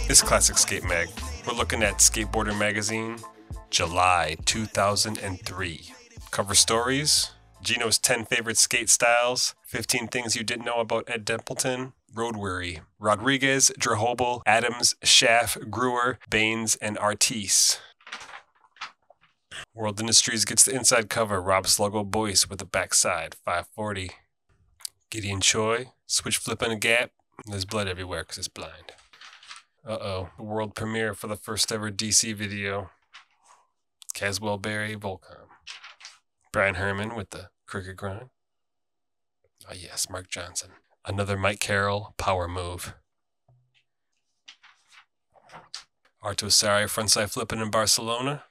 This classic Sk8 Mag. We're looking at Skateboarder magazine, July 2003. Cover stories: Gino's 10 favorite skate styles, 15 things you didn't know about Ed Templeton, Road Weary, Rodriguez, Drehobel, Adams, Schaff, Gruer, Baines, and Artis. World Industries gets the inside cover, Rob Sluggo Boyce with the backside, 540. Gideon Choi, switch flipping a gap. There's blood everywhere because it's blind. Uh-oh, the world premiere for the first ever DC video. Caswell Berry, Volcom. Brian Herman with the cricket grind. Oh yes, Mark Johnson. Another Mike Carroll power move. Arto Sari frontside flipping in Barcelona.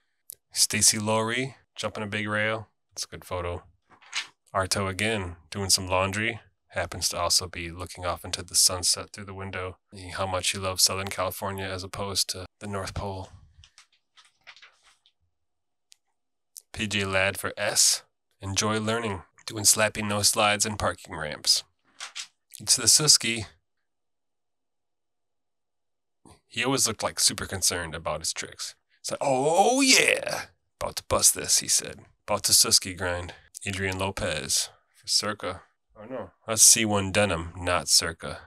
Stacy Laurie jumping a big rail. It's a good photo. Arto again doing some laundry. Happens to also be looking off into the sunset through the window. How much he loves Southern California as opposed to the North Pole. PJ Ladd for S. Enjoy learning. Doing slappy no slides and parking ramps. It's the Suski. He always looked like super concerned about his tricks. It's like, oh yeah! About to bust this, he said. About to Suski grind. Adrian Lopez for Circa. Oh no, that's C1 Denim, not Circa.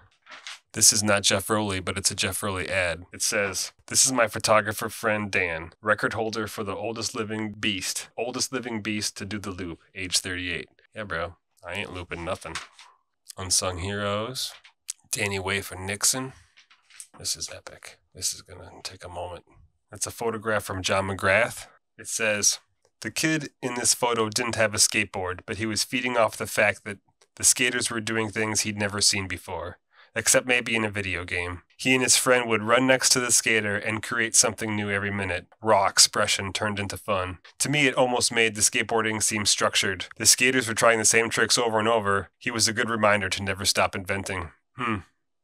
This is not Jeff Rowley, but it's a Jeff Rowley ad. It says, "This is my photographer friend Dan, record holder for the oldest living beast to do the loop, age 38. Yeah, bro, I ain't looping nothing. Unsung Heroes. Danny Way for Nixon. This is epic. This is gonna take a moment. That's a photograph from John McGrath. It says, "The kid in this photo didn't have a skateboard, but he was feeding off the fact that the skaters were doing things he'd never seen before, except maybe in a video game. He and his friend would run next to the skater and create something new every minute. Raw expression turned into fun. To me, it almost made the skateboarding seem structured. The skaters were trying the same tricks over and over. He was a good reminder to never stop inventing."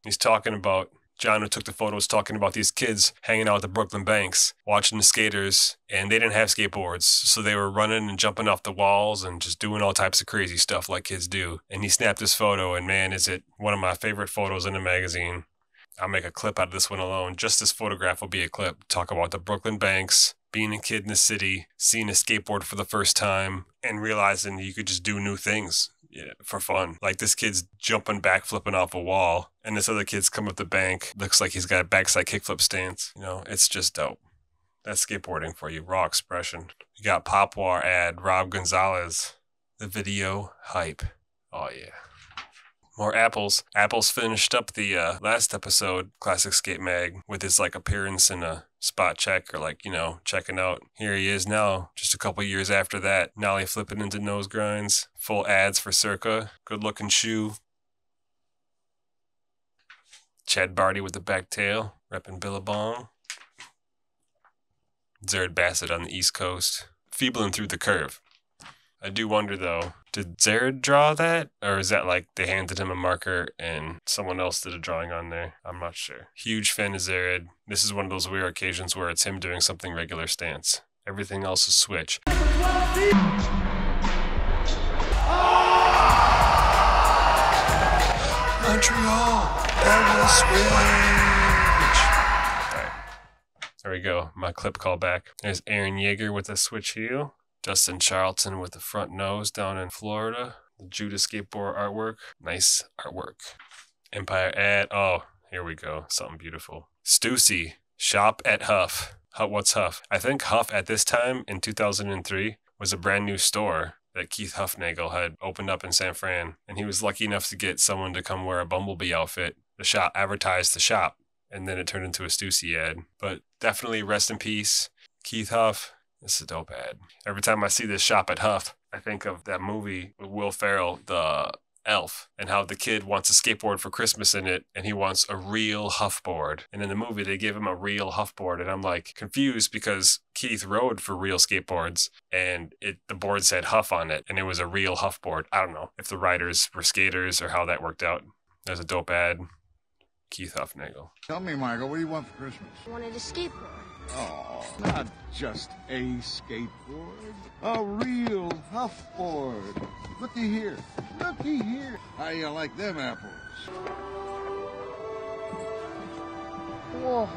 He's talking about John, who took the photos, talking about these kids hanging out at the Brooklyn Banks, watching the skaters, and they didn't have skateboards, so they were running and jumping off the walls and just doing all types of crazy stuff like kids do. And he snapped this photo, and man, is it one of my favorite photos in the magazine. I'll make a clip out of this one alone. Just this photograph will be a clip. Talk about the Brooklyn Banks, being a kid in the city, seeing a skateboard for the first time, and realizing you could just do new things. Yeah, for fun. Like this kid's jumping back, flipping off a wall, and this other kid's come up the bank. Looks like he's got a backside kickflip stance. You know, it's just dope. That's skateboarding for you. Raw expression. You got Pop War ad, Rob Gonzalez. The video hype. Oh yeah. More Apples. Apples finished up the last episode, Classic Sk8 Mag, with his like appearance in a spot check or like, you know, checking out. Here he is now, just a couple years after that. Nollie flipping into nose grinds. Full ads for Circa. Good looking shoe. Chad Barty with the back tail. Repping Billabong. Zared Bassett on the East Coast. Feebling through the curve. I do wonder though, did Zared draw that? Or is that like they handed him a marker and someone else did a drawing on there? I'm not sure. Huge fan of Zared. This is one of those rare occasions where it's him doing something regular stance. Everything else is switch. Montreal! That was switch! Alright. There we go. My clip call back. There's Aaron Yeager with a switch heel. Justin Charlton with the front nose down in Florida. The Judah skateboard artwork. Nice artwork. Empire ad. Oh, here we go. Something beautiful. Stussy. Shop at Huff. What's Huff? I think Huff at this time in 2003 was a brand new store that Keith Huffnagel had opened up in San Fran. And he was lucky enough to get someone to come wear a Bumblebee outfit. The shop advertised the shop. And then it turned into a Stussy ad. But definitely rest in peace, Keith Huff. This is a dope ad. Every time I see this shop at Huff, I think of that movie with Will Ferrell, The Elf, and how the kid wants a skateboard for Christmas in it, and he wants a real Huff board. And in the movie, they give him a real Huff board, and I'm like confused because Keith rode for real skateboards, and the board said Huff on it, and it was a real Huff board. I don't know if the riders were skaters or how that worked out. There's a dope ad. Keith Huffnagel. Tell me, Michael, what do you want for Christmas? I wanted a skateboard. Oh, not just a skateboard. A real Hufford. Looky here. Looky here. How you like them apples? Whoa.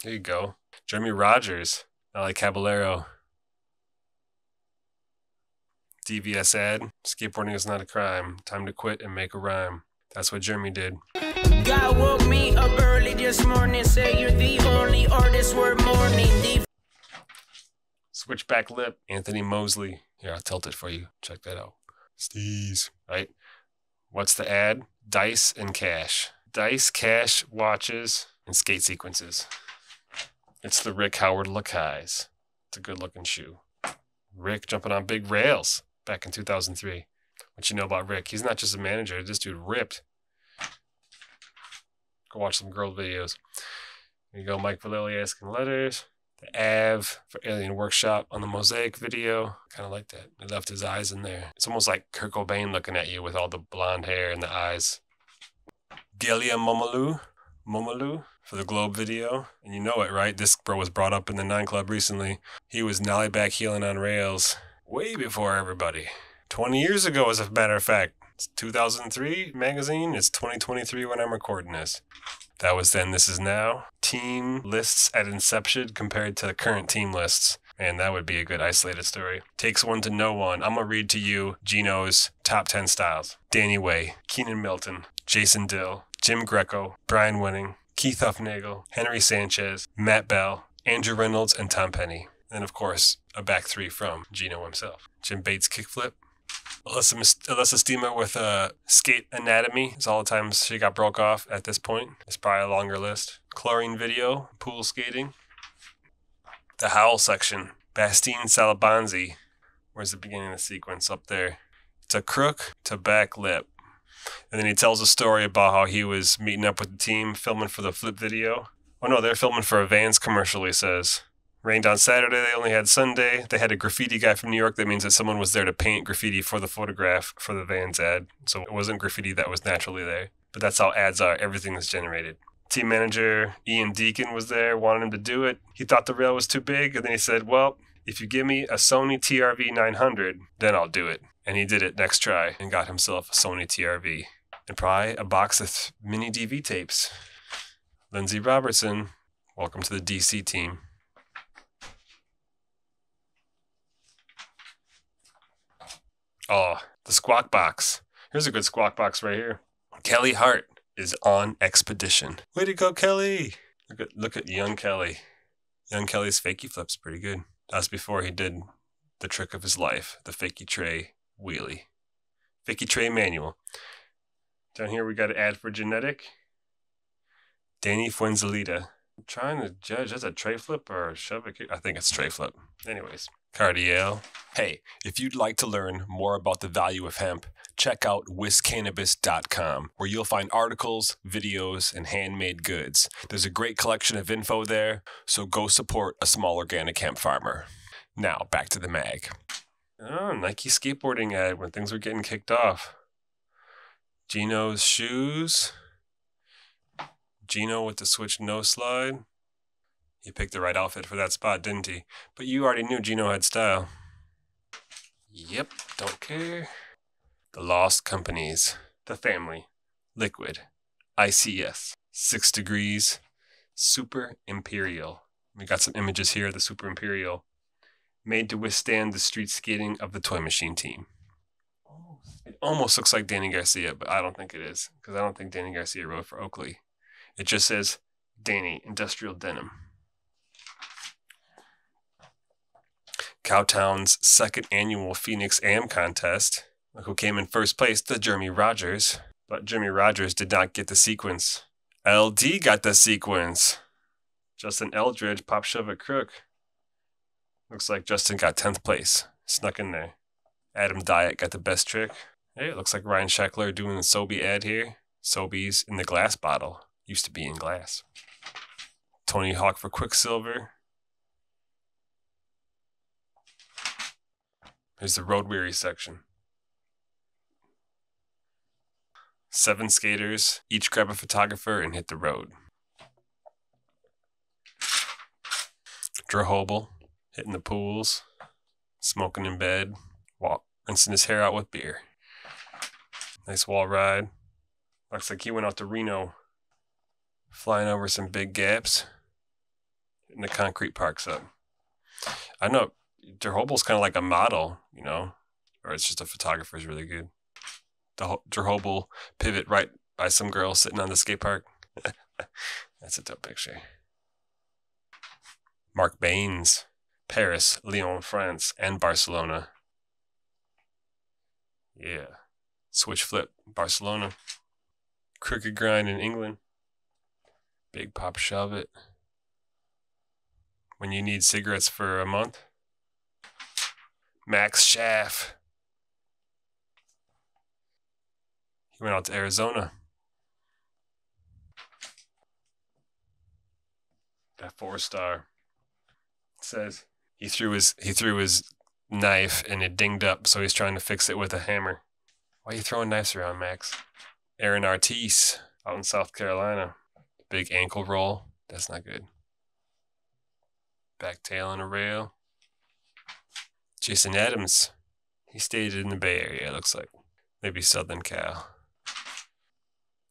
There you go. Jeremy Rogers. I like Caballero. DVS ad. Skateboarding is not a crime. Time to quit and make a rhyme. That's what Jeremy did. God woke me up early this morning. Say you're the only artist worth mourning. Switchback lip. Anthony Mosley. Here, I'll tilt it for you. Check that out. Steez. Right? What's the ad? Dice and cash. Dice, cash, watches, and skate sequences. It's the Rick Howard Lacailles. It's a good looking shoe. Rick jumping on big rails back in 2003. What you know about Rick? He's not just a manager. This dude ripped. Go watch some girl videos. There you go, Mike Vallely asking letters. The Av for Alien Workshop on the Mosaic video. Kind of like that. He left his eyes in there. It's almost like Kurt Cobain looking at you with all the blonde hair and the eyes. Delia Momalu for the Globe video. And you know it, right? This bro was brought up in the 9 Club recently. He was nollie back heeling on rails way before everybody. 20 years ago, as a matter of fact. It's 2003 magazine. It's 2023 when I'm recording this. That was then, this is now. Team lists at inception compared to the current team lists. And that would be a good isolated story. Takes one to know one. I'm going to read to you Gino's top 10 styles. Danny Way, Keenan Milton, Jason Dill, Jim Greco, Brian Winning, Keith Huffnagel, Henry Sanchez, Matt Bell, Andrew Reynolds, and Tom Penny. And of course, a back three from Gino himself. Jim Bates kickflip. Alyssa Stima with Skate Anatomy. It's all the times she got broke off at this point. It's probably a longer list. Chlorine video, pool skating. The Howl section. Bastien Salabanzi. Where's the beginning of the sequence? Up there. It's a crook to back lip. And then he tells a story about how he was meeting up with the team, filming for the flip video. Oh no, they're filming for a Vans commercial, he says. Rained on Saturday, they only had Sunday. They had a graffiti guy from New York. That means that someone was there to paint graffiti for the photograph for the Vans ad. So it wasn't graffiti that was naturally there. But that's how ads are. Everything is generated. Team manager Ian Deacon was there, wanted him to do it. He thought the rail was too big, and then he said, well, if you give me a Sony TRV 900, then I'll do it. And he did it next try and got himself a Sony TRV. And probably a box of mini DV tapes. Lindsey Robertson, welcome to the DC team. Oh, the Squawk Box. Here's a good Squawk Box right here. Kelly Hart is on expedition. Way to go, Kelly. Look at young Kelly. Young Kelly's fakie flip's pretty good. That's before he did the trick of his life, the fakie tray wheelie. Fakie tray manual. Down here we got an ad for Genetic. Danny Fuenzalida. I'm trying to judge, that's a tray flip or a shove it? I think it's tray flip. Anyways. Cardiel. Hey, if you'd like to learn more about the value of hemp, check out wiscannabis.com, where you'll find articles, videos, and handmade goods. There's a great collection of info there, so go support a small organic hemp farmer. Now, back to the mag. Oh, Nike skateboarding ad when things were getting kicked off. Gino's shoes. Gino with the switch no slide. He picked the right outfit for that spot, didn't he? But you already knew Gino had style. Yep, don't care. The Lost Companies. The Family. Liquid. ICS. 6 Degrees. Super Imperial. We got some images here of the Super Imperial. Made to withstand the street skating of the Toy Machine team. It almost looks like Danny Garcia, but I don't think it is. Because I don't think Danny Garcia rode for Oakley. It just says Danny Industrial Denim. Cowtown's second annual Phoenix AM contest. Look who came in first place, the Jeremy Rogers. But Jeremy Rogers did not get the sequence. LD got the sequence. Justin Eldridge, Pop Shove a Crook. Looks like Justin got 10th place. Snuck in there. Adam Diet got the best trick. Hey, it looks like Ryan Scheckler doing the Sobe ad here. Sobe's in the glass bottle. Used to be in glass. Tony Hawk for Quicksilver. Here's the Road Weary section. 7 skaters, each grab a photographer and hit the road. Drew Hobel, hitting the pools, smoking in bed, rinsing his hair out with beer. Nice wall ride. Looks like he went out to Reno, flying over some big gaps, and the concrete parks up. I know Derhobel's kind of like a model, you know, or it's just a photographer's really good. The Derhobel pivot right by some girl sitting on the skate park. That's a dope picture. Mark Baines, Paris, Lyon, France, and Barcelona. Yeah. Switch flip, Barcelona. Crooked grind in England. Big pop shove it. When you need cigarettes for a month. Max Schaff. He went out to Arizona. That 4-star. It says he threw his knife and it dinged up, so he's trying to fix it with a hammer. Why are you throwing knives around, Max? Aaron Artis out in South Carolina. Big ankle roll. That's not good. Back tail on a rail. Jason Adams. He stayed in the Bay Area, it looks like. Maybe Southern Cal.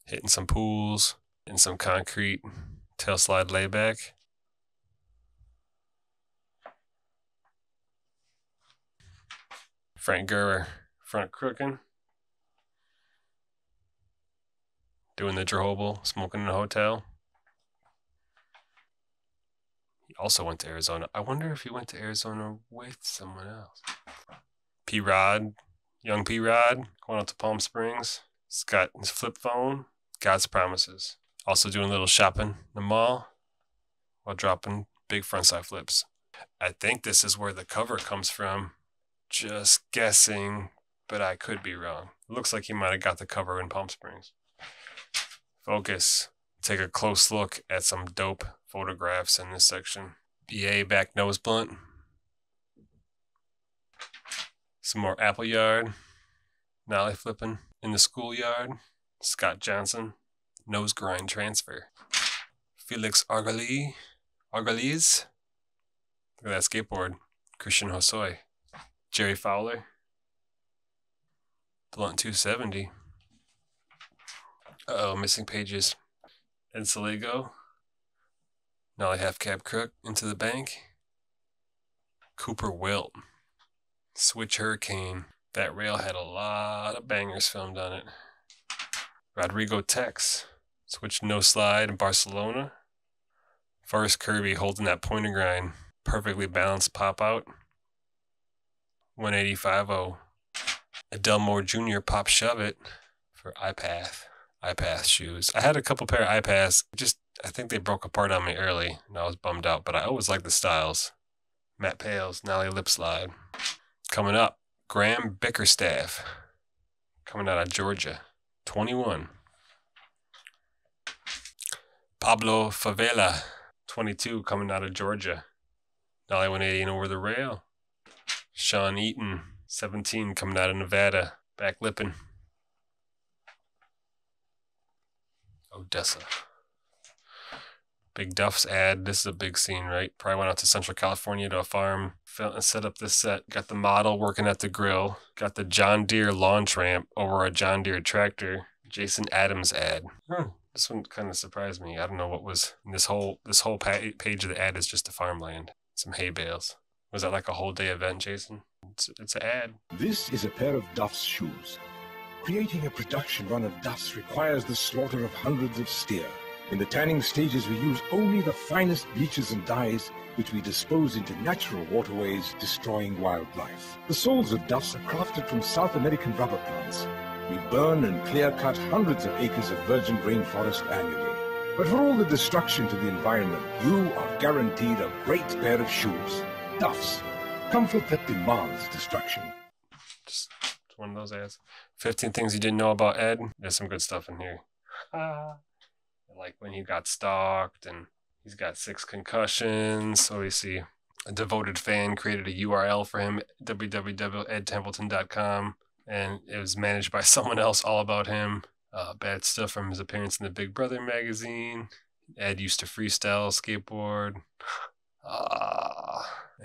Hitting some pools. In some concrete. Tail slide layback. Frank Gurr, front crooking. Doing the Derhobel, smoking in a hotel. He also went to Arizona. I wonder if he went to Arizona with someone else. P-Rod, young P-Rod, going out to Palm Springs. He's got his flip phone, God's Promises. Also doing a little shopping in the mall while dropping big frontside flips. I think this is where the cover comes from. Just guessing, but I could be wrong. It looks like he might have got the cover in Palm Springs. Focus. Take a close look at some dope photographs in this section. BA back nose blunt. Some more Appleyard. Nollie flipping in the schoolyard. Scott Johnson. Nose grind transfer. Felix Argaliz. Look at that skateboard. Christian Hosoi. Jerry Fowler. Blunt 270. Uh-oh, missing pages. Ed Saligo. Nollie half cab crook into the bank. Cooper Wilt. Switch Hurricane. That rail had a lot of bangers filmed on it. Rodrigo Tex. Switch no slide in Barcelona. Forrest Kirby holding that pointer grind. Perfectly balanced pop out. 185.0. Adele Moore Jr. pop shove it for iPath shoes. I had a couple pair of iPaths. I think they broke apart on me early, and I was bummed out, but I always liked the styles. Matt Pales, Nollie lip slide. Coming up, Graham Bickerstaff. Coming out of Georgia. 21. Pablo Favela. 22, coming out of Georgia. Nollie 180 and over the rail. Sean Eaton, 17, coming out of Nevada. Back lipping. Odessa. Big Duff's ad. This is a big scene, right? Probably went out to Central California to a farm and set up this set. Got the model working at the grill. Got the John Deere launch ramp over a John Deere tractor. Jason Adams ad. This one kind of surprised me. I don't know what was in this whole page of the ad is just the farmland. Some hay bales. Was that like a whole day event, Jason? It's an ad. This is a pair of Duff's shoes. Creating a production run of Duff's requires the slaughter of hundreds of steer. In the tanning stages, we use only the finest bleaches and dyes, which we dispose into natural waterways, destroying wildlife. The soles of Duff's are crafted from South American rubber plants. We burn and clear-cut hundreds of acres of virgin rainforest annually. But for all the destruction to the environment, you are guaranteed a great pair of shoes. Duff's. Comfort that demands destruction. Just one of those ads. 15 things you didn't know about Ed. There's some good stuff in here. Like when he got stalked and he's got 6 concussions. So we see a devoted fan created a URL for him, www.edtempleton.com. And it was managed by someone else all about him. Bad stuff from his appearance in the Big Brother magazine. Ed used to freestyle skateboard.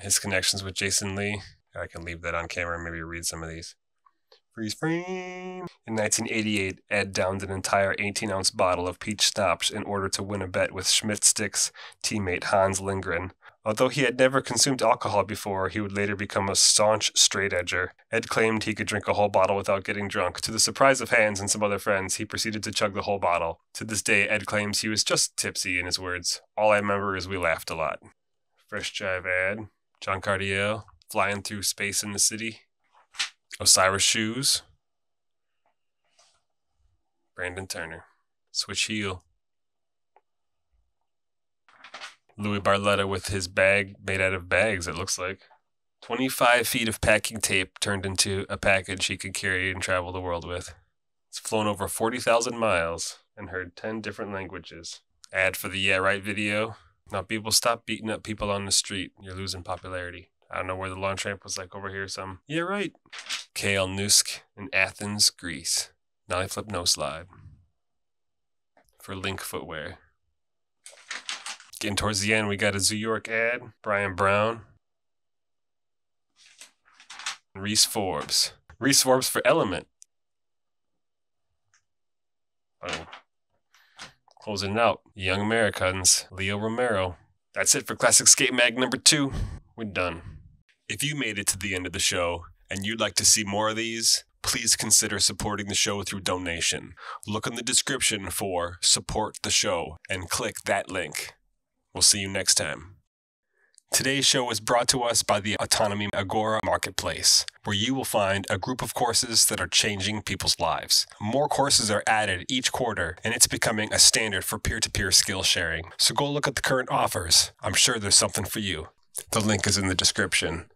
His connections with Jason Lee. I can leave that on camera and maybe read some of these. Freeze frame. In 1988, Ed downed an entire 18-ounce bottle of peach schnapps in order to win a bet with Schmidt-Stick's teammate Hans Lindgren. Although he had never consumed alcohol before, he would later become a staunch straight-edger. Ed claimed he could drink a whole bottle without getting drunk. To the surprise of Hans and some other friends, he proceeded to chug the whole bottle. To this day, Ed claims he was just tipsy, in his words. All I remember is we laughed a lot. Fresh Jive ad. John Cardiel, flying through space in the city. Osiris Shoes. Brandon Turner. Switch heel. Louis Barletta with his bag made out of bags, it looks like. 25 feet of packing tape turned into a package he could carry and travel the world with. It's flown over 40,000 miles and heard 10 different languages. Ad for the Yeah Right video. Now people, stop beating up people on the street. You're losing popularity. I don't know where the launch ramp was, like over here some. Yeah, right. Kale Nusk in Athens, Greece. Nollie flip, no slide. For Link Footwear. Getting towards the end, we got a Zoo York ad. Brian Brown. Reese Forbes. Reese Forbes for Element. Oh. Closing it out. Young Americans. Leo Romero. That's it for Classic Skate Mag number 2. We're done. If you made it to the end of the show and you'd like to see more of these, please consider supporting the show through donation. Look in the description for Support the Show and click that link. We'll see you next time. Today's show is brought to us by the Autonomy Agora Marketplace, where you will find a group of courses that are changing people's lives. More courses are added each quarter, and it's becoming a standard for peer-to-peer skill sharing. So go look at the current offers. I'm sure there's something for you. The link is in the description.